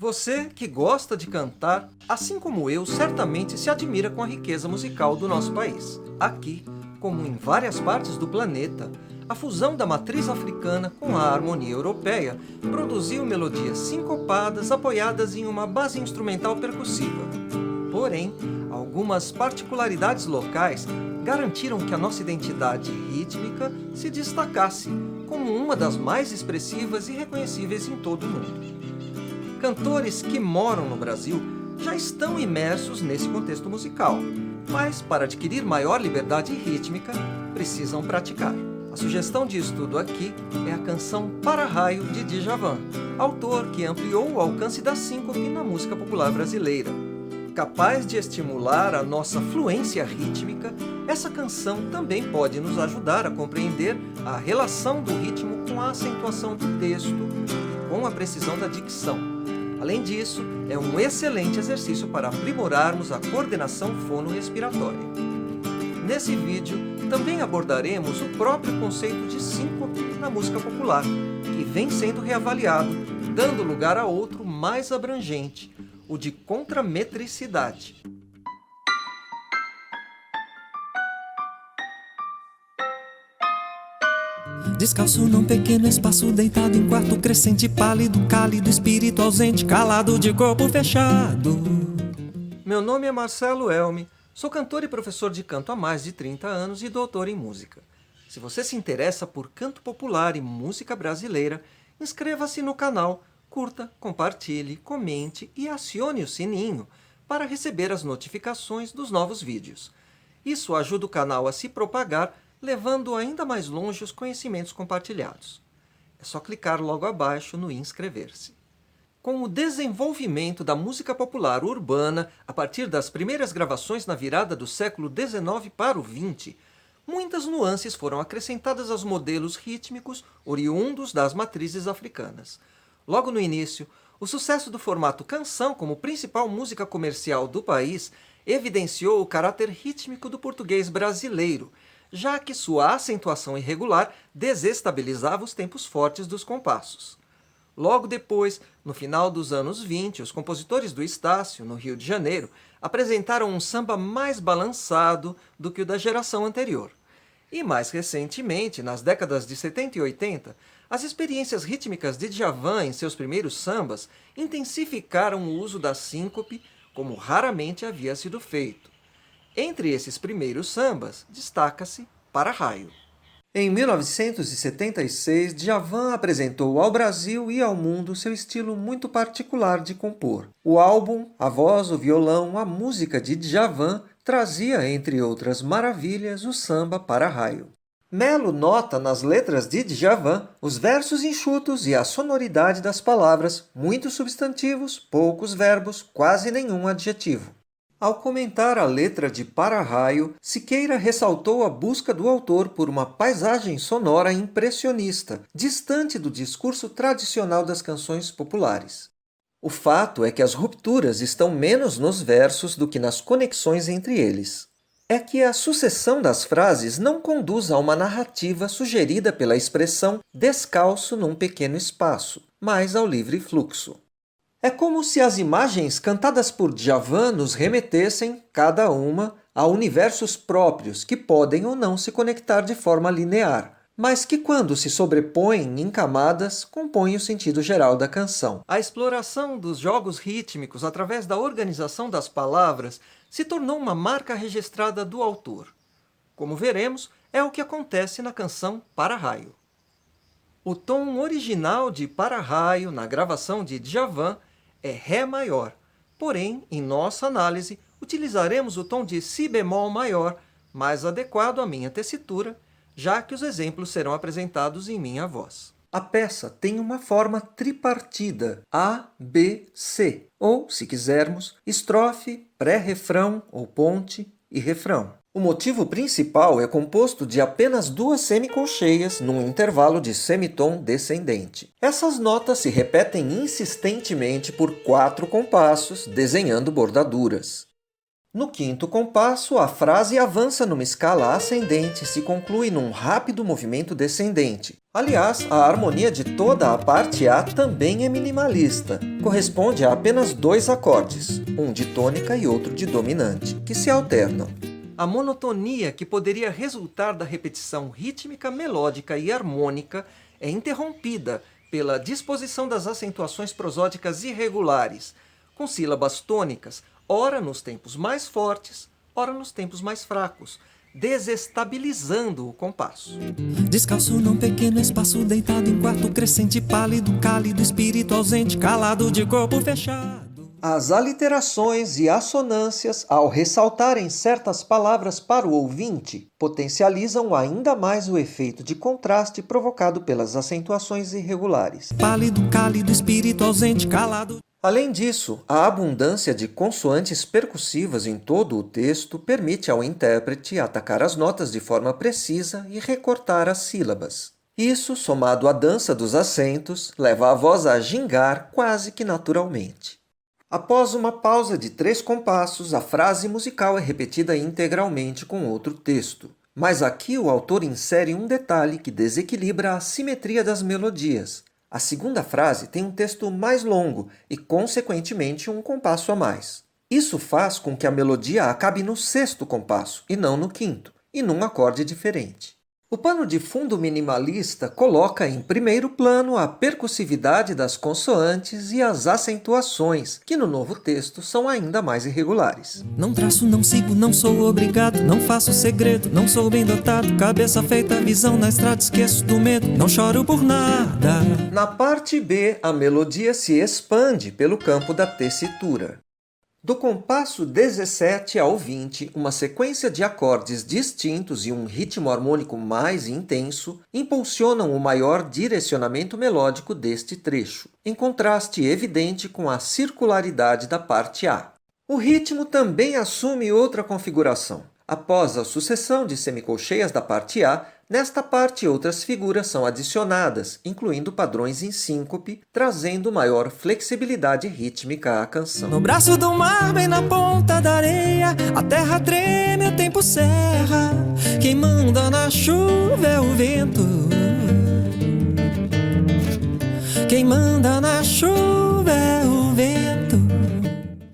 Você que gosta de cantar, assim como eu, certamente se admira com a riqueza musical do nosso país. Aqui, como em várias partes do planeta, a fusão da matriz africana com a harmonia europeia produziu melodias sincopadas apoiadas em uma base instrumental percussiva. Porém, algumas particularidades locais garantiram que a nossa identidade rítmica se destacasse como uma das mais expressivas e reconhecíveis em todo o mundo. Cantores que moram no Brasil já estão imersos nesse contexto musical, mas para adquirir maior liberdade rítmica, precisam praticar. A sugestão de estudo aqui é a canção Para-Raio de Djavan, autor que ampliou o alcance da síncope na música popular brasileira. Capaz de estimular a nossa fluência rítmica, essa canção também pode nos ajudar a compreender a relação do ritmo com a acentuação do texto e com a precisão da dicção. Além disso, é um excelente exercício para aprimorarmos a coordenação fono-respiratória. Nesse vídeo, também abordaremos o próprio conceito de síncope na música popular, que vem sendo reavaliado, dando lugar a outro mais abrangente, o de contrametricidade. Descalço num pequeno espaço, deitado em quarto crescente, pálido, cálido, espírito ausente, calado de corpo fechado. Meu nome é Marcelo Elmi, sou cantor e professor de canto há mais de 30 anos e doutor em música. Se você se interessa por canto popular e música brasileira, inscreva-se no canal, curta, compartilhe, comente e acione o sininho para receber as notificações dos novos vídeos. Isso ajuda o canal a se propagar, levando ainda mais longe os conhecimentos compartilhados. É só clicar logo abaixo no inscrever-se. Com o desenvolvimento da música popular urbana, a partir das primeiras gravações na virada do século XIX para o XX, muitas nuances foram acrescentadas aos modelos rítmicos oriundos das matrizes africanas. Logo no início, o sucesso do formato canção como principal música comercial do país evidenciou o caráter rítmico do português brasileiro, já que sua acentuação irregular desestabilizava os tempos fortes dos compassos. Logo depois, no final dos anos 20, os compositores do Estácio, no Rio de Janeiro, apresentaram um samba mais balançado do que o da geração anterior. E mais recentemente, nas décadas de 70 e 80, as experiências rítmicas de Djavan em seus primeiros sambas intensificaram o uso da síncope como raramente havia sido feito. Entre esses primeiros sambas, destaca-se Para-Raio. Em 1976, Djavan apresentou ao Brasil e ao mundo seu estilo muito particular de compor. O álbum, a voz, o violão, a música de Djavan trazia, entre outras maravilhas, o samba Para-Raio. Melo nota nas letras de Djavan os versos enxutos e a sonoridade das palavras, muitos substantivos, poucos verbos, quase nenhum adjetivo. Ao comentar a letra de Para-Raio, Siqueira ressaltou a busca do autor por uma paisagem sonora impressionista, distante do discurso tradicional das canções populares. O fato é que as rupturas estão menos nos versos do que nas conexões entre eles. É que a sucessão das frases não conduz a uma narrativa sugerida pela expressão descalço num pequeno espaço, mas ao livre fluxo. É como se as imagens cantadas por Djavan nos remetessem, cada uma, a universos próprios que podem ou não se conectar de forma linear, mas que, quando se sobrepõem em camadas, compõem o sentido geral da canção. A exploração dos jogos rítmicos através da organização das palavras se tornou uma marca registrada do autor. Como veremos, é o que acontece na canção Para-Raio. O tom original de Para-Raio, na gravação de Djavan, é Ré maior, porém, em nossa análise, utilizaremos o tom de Si bemol maior, mais adequado à minha tessitura, já que os exemplos serão apresentados em minha voz. A peça tem uma forma tripartida, A, B, C, ou, se quisermos, estrofe, pré-refrão ou ponte e refrão. O motivo principal é composto de apenas duas semicolcheias num intervalo de semitom descendente. Essas notas se repetem insistentemente por 4 compassos, desenhando bordaduras. No quinto compasso, a frase avança numa escala ascendente e se conclui num rápido movimento descendente. Aliás, a harmonia de toda a parte A também é minimalista. Corresponde a apenas 2 acordes, um de tônica e outro de dominante, que se alternam. A monotonia que poderia resultar da repetição rítmica, melódica e harmônica é interrompida pela disposição das acentuações prosódicas irregulares, com sílabas tônicas, ora nos tempos mais fortes, ora nos tempos mais fracos, desestabilizando o compasso. Descalço num pequeno espaço, deitado em quarto crescente, pálido, cálido, espírito ausente, calado de corpo fechado. As aliterações e assonâncias, ao ressaltarem certas palavras para o ouvinte, potencializam ainda mais o efeito de contraste provocado pelas acentuações irregulares. Pálido, cálido, espírito ausente, calado. Além disso, a abundância de consoantes percussivas em todo o texto permite ao intérprete atacar as notas de forma precisa e recortar as sílabas. Isso, somado à dança dos acentos, leva a voz a gingar quase que naturalmente. Após uma pausa de 3 compassos, a frase musical é repetida integralmente com outro texto. Mas aqui o autor insere um detalhe que desequilibra a simetria das melodias. A segunda frase tem um texto mais longo e, consequentemente, um compasso a mais. Isso faz com que a melodia acabe no 6º compasso, e não no 5º, e num acorde diferente. O pano de fundo minimalista coloca em primeiro plano a percussividade das consoantes e as acentuações, que no novo texto são ainda mais irregulares. Não traço, não sigo, não sou obrigado, não faço segredo, não sou bem dotado, cabeça feita, visão na estrada, esqueço do medo, não choro por nada. Na parte B, a melodia se expande pelo campo da tessitura. Do compasso 17 ao 20, uma sequência de acordes distintos e um ritmo harmônico mais intenso impulsionam o maior direcionamento melódico deste trecho, em contraste evidente com a circularidade da parte A. O ritmo também assume outra configuração. Após a sucessão de semicolcheias da parte A, nesta parte outras figuras são adicionadas, incluindo padrões em síncope, trazendo maior flexibilidade rítmica à canção. No braço do mar, bem na ponta da areia, a terra treme, o tempo serra. Quem manda na chuva é o vento. Quem manda na chuva é o vento.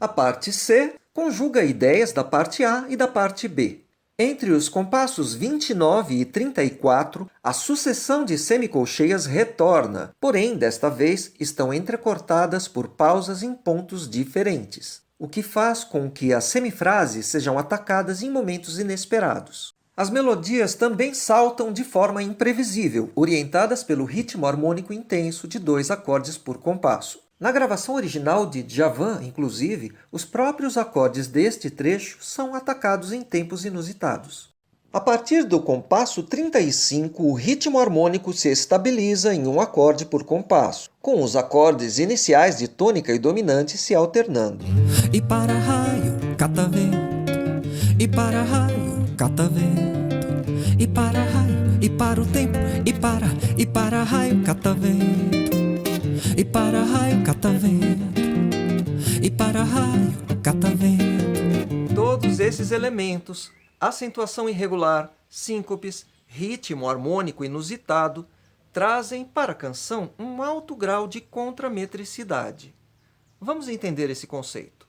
A parte C conjuga ideias da parte A e da parte B. Entre os compassos 29 e 34, a sucessão de semicolcheias retorna, porém, desta vez, estão entrecortadas por pausas em pontos diferentes, o que faz com que as semifrases sejam atacadas em momentos inesperados. As melodias também saltam de forma imprevisível, orientadas pelo ritmo harmônico intenso de 2 acordes por compasso. Na gravação original de Djavan, inclusive, os próprios acordes deste trecho são atacados em tempos inusitados. A partir do compasso 35, o ritmo harmônico se estabiliza em um acorde por compasso, com os acordes iniciais de tônica e dominante se alternando. E para raio, catavento, e para raio, catavento, e para raio, e para o tempo, e para raio, catavento. E para raio, catavento, e para raio, catavento. Todos esses elementos, acentuação irregular, síncopes, ritmo harmônico inusitado, trazem para a canção um alto grau de contrametricidade. Vamos entender esse conceito.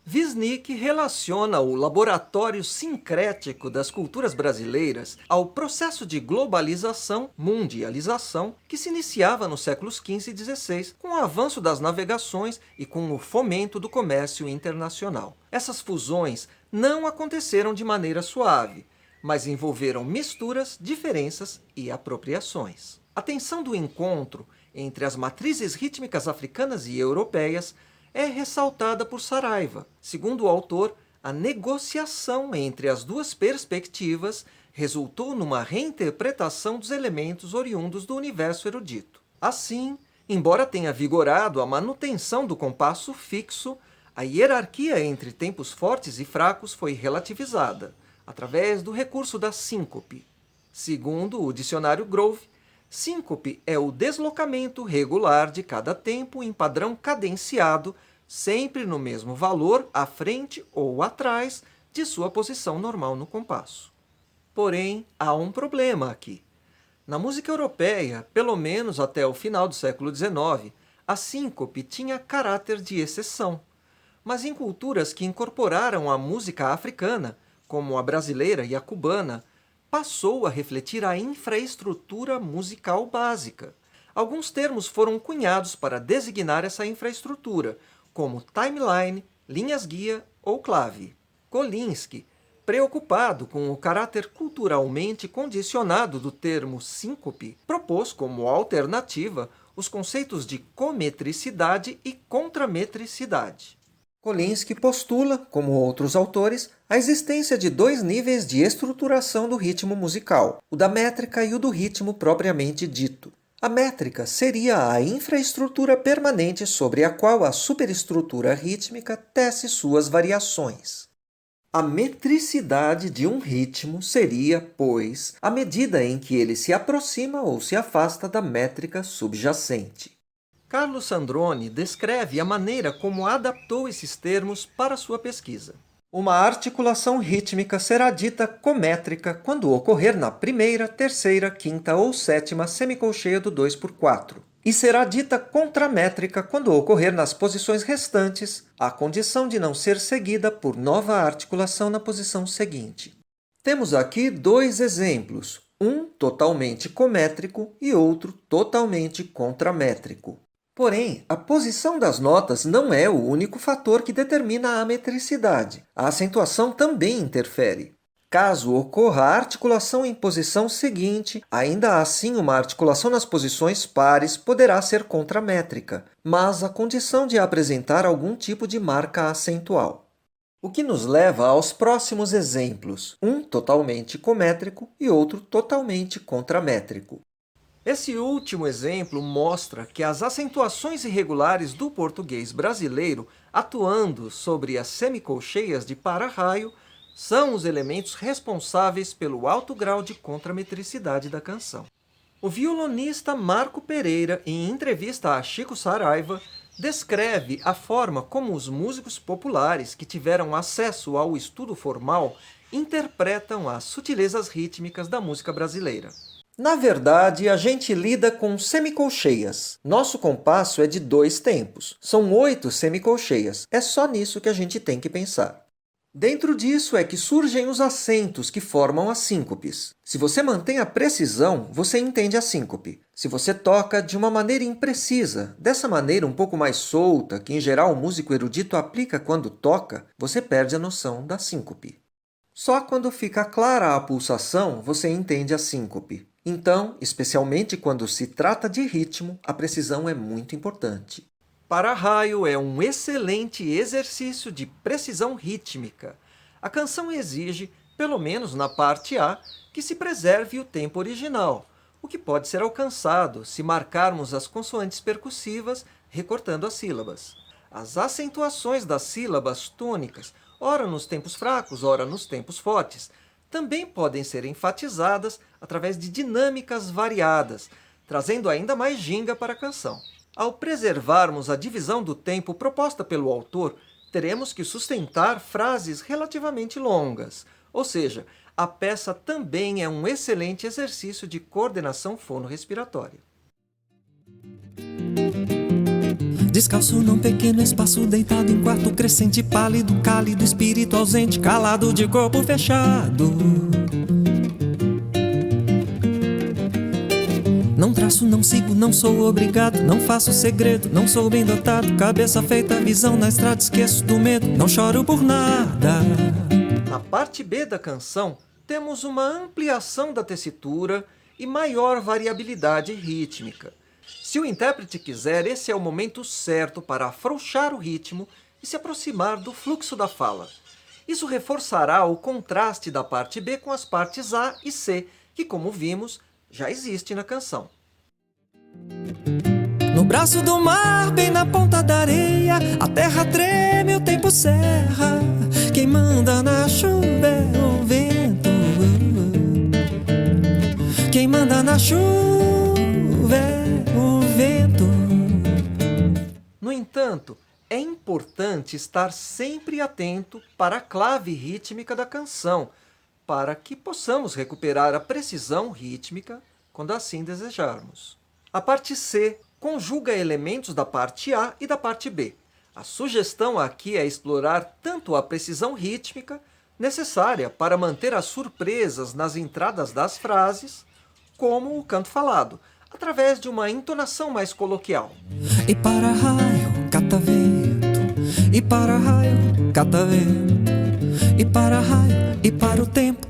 Wisnik relaciona o laboratório sincrético das culturas brasileiras ao processo de globalização, mundialização, que se iniciava nos séculos XV e XVI, com o avanço das navegações e com o fomento do comércio internacional. Essas fusões não aconteceram de maneira suave, mas envolveram misturas, diferenças e apropriações. A tensão do encontro entre as matrizes rítmicas africanas e europeias é ressaltada por Saraiva. Segundo o autor, a negociação entre as duas perspectivas resultou numa reinterpretação dos elementos oriundos do universo erudito. Assim, embora tenha vigorado a manutenção do compasso fixo, a hierarquia entre tempos fortes e fracos foi relativizada, através do recurso da síncope. Segundo o dicionário Grove, síncope é o deslocamento regular de cada tempo em padrão cadenciado sempre no mesmo valor, à frente ou atrás de sua posição normal no compasso. Porém, há um problema aqui. Na música europeia, pelo menos até o final do século XIX, a síncope tinha caráter de exceção. Mas em culturas que incorporaram a música africana, como a brasileira e a cubana, passou a refletir a infraestrutura musical básica. Alguns termos foram cunhados para designar essa infraestrutura, como timeline, linhas-guia ou clave. Kolinski, preocupado com o caráter culturalmente condicionado do termo síncope, propôs como alternativa os conceitos de cometricidade e contrametricidade. Kolinski postula, como outros autores, a existência de dois níveis de estruturação do ritmo musical, o da métrica e o do ritmo propriamente dito. A métrica seria a infraestrutura permanente sobre a qual a superestrutura rítmica tece suas variações. A metricidade de um ritmo seria, pois, a medida em que ele se aproxima ou se afasta da métrica subjacente. Carlo Sandrone descreve a maneira como adaptou esses termos para sua pesquisa. Uma articulação rítmica será dita cométrica quando ocorrer na primeira, terceira, quinta ou sétima semicolcheia do 2/4. E será dita contramétrica quando ocorrer nas posições restantes, à condição de não ser seguida por nova articulação na posição seguinte. Temos aqui dois exemplos, um totalmente cométrico e outro totalmente contramétrico. Porém, a posição das notas não é o único fator que determina a metricidade. A acentuação também interfere. Caso ocorra a articulação em posição seguinte, ainda assim uma articulação nas posições pares poderá ser contramétrica, mas à condição de apresentar algum tipo de marca acentual. O que nos leva aos próximos exemplos, um totalmente cométrico e outro totalmente contramétrico. Esse último exemplo mostra que as acentuações irregulares do português brasileiro, atuando sobre as semicolcheias de para-raio, são os elementos responsáveis pelo alto grau de contrametricidade da canção. O violonista Marco Pereira, em entrevista a Chico Saraiva, descreve a forma como os músicos populares que tiveram acesso ao estudo formal interpretam as sutilezas rítmicas da música brasileira. Na verdade, a gente lida com semicolcheias. Nosso compasso é de 2 tempos. São 8 semicolcheias. É só nisso que a gente tem que pensar. Dentro disso é que surgem os acentos que formam as síncopes. Se você mantém a precisão, você entende a síncope. Se você toca de uma maneira imprecisa, dessa maneira um pouco mais solta, que em geral o músico erudito aplica quando toca, você perde a noção da síncope. Só quando fica clara a pulsação, você entende a síncope. Então, especialmente quando se trata de ritmo, a precisão é muito importante. Para-raio é um excelente exercício de precisão rítmica. A canção exige, pelo menos na parte A, que se preserve o tempo original, o que pode ser alcançado se marcarmos as consoantes percussivas recortando as sílabas. As acentuações das sílabas tônicas, ora nos tempos fracos, ora nos tempos fortes, também podem ser enfatizadas através de dinâmicas variadas, trazendo ainda mais ginga para a canção. Ao preservarmos a divisão do tempo proposta pelo autor, teremos que sustentar frases relativamente longas, ou seja, a peça também é um excelente exercício de coordenação fonorrespiratória. Descalço num pequeno espaço, deitado em quarto crescente, pálido, cálido, espírito ausente, calado de corpo fechado. Não traço, não sigo, não sou obrigado, não faço segredo, não sou bem dotado, cabeça feita, visão na estrada, esqueço do medo, não choro por nada. Na parte B da canção, temos uma ampliação da tessitura e maior variabilidade rítmica. Se o intérprete quiser, esse é o momento certo para afrouxar o ritmo e se aproximar do fluxo da fala. Isso reforçará o contraste da parte B com as partes A e C, que, como vimos, já existe na canção. No braço do mar, bem na ponta da areia, a terra treme, o tempo serra. Quem manda na chuva é o vento. Quem manda na chuva é o vento. No entanto, É importante estar sempre atento para a clave rítmica da canção, para que possamos recuperar a precisão rítmica quando assim desejarmos. A parte C conjuga elementos da parte A e da parte B. A sugestão aqui é explorar tanto a precisão rítmica, necessária para manter as surpresas nas entradas das frases, como o canto falado, através de uma entonação mais coloquial. E para raio, catavento, e para raio, catavento, e para raio, e para o tempo.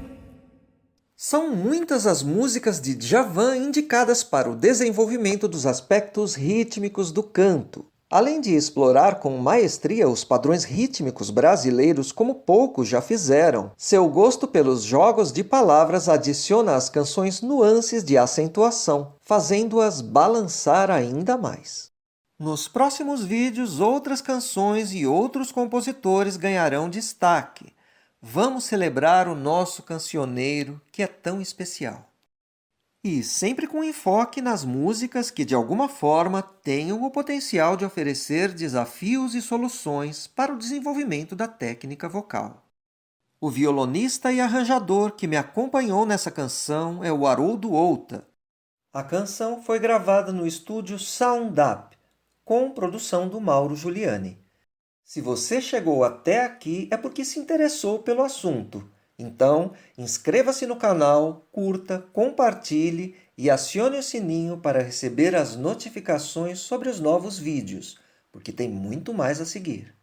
São muitas as músicas de Djavan indicadas para o desenvolvimento dos aspectos rítmicos do canto. Além de explorar com maestria os padrões rítmicos brasileiros como poucos já fizeram, seu gosto pelos jogos de palavras adiciona às canções nuances de acentuação, fazendo-as balançar ainda mais. Nos próximos vídeos, outras canções e outros compositores ganharão destaque. Vamos celebrar o nosso cancioneiro, que é tão especial. E sempre com enfoque nas músicas que, de alguma forma, tenham o potencial de oferecer desafios e soluções para o desenvolvimento da técnica vocal. O violonista e arranjador que me acompanhou nessa canção é o Haroldo Outa. A canção foi gravada no estúdio Sound Up, com produção do Mauro Giuliani. Se você chegou até aqui é porque se interessou pelo assunto. Então, inscreva-se no canal, curta, compartilhe e acione o sininho para receber as notificações sobre os novos vídeos, porque tem muito mais a seguir.